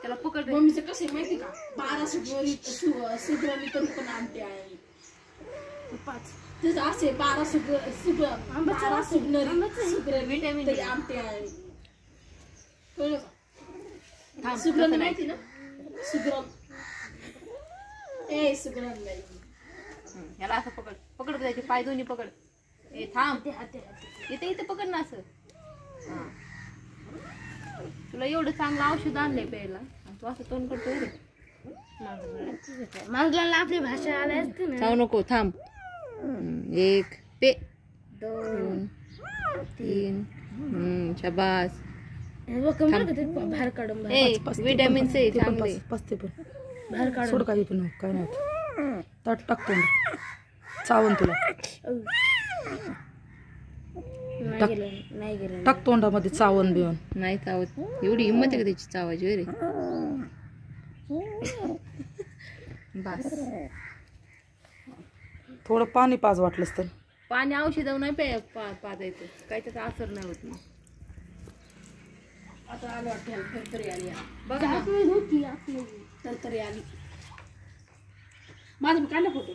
त्याला पकड. मम्मीचं कसं आहे माहिती का, 12 सुग्रमी तरी पण आमटे आहे. 5 त्याचं असे 12 सुग्रमी तरी आमटे आहे. कळलं का? सुग्रमी माहिती ना, सुग्रम. ए सुग्रम नाही. याला असं पकड, पकड त्याचे पाय दोन्ही पकड. ए थांब, इथे इथे पकड ना असं. हा, तुला एवढं चांगलं औषध आणलंय प्यायला, तू असं तोंड करतोय रे. मागला आपली भाषा आली असते ना. चाव नको, थांब. 1 पे 2 3. शाबास. बाहेर काढून विटॅमिन सी चांगले. बाहेर काढून सोड. काही पण काय नाही, ताट टाकतो चावून तुला. नाही गेलं. टाक तोंडामध्ये चावण बिवून. नाही चावत, एवढी हिंमत आहे का त्याची चावायची रे. बस, थोडं पाणी पाज वाटलंस तर. पाणी औषध नाही पाजायचं, काही त्याचा असर नाही होत. मग आता आलो वाटतं तरतरी आली. बघा तरतरी आली. माझं काढलं फोटो.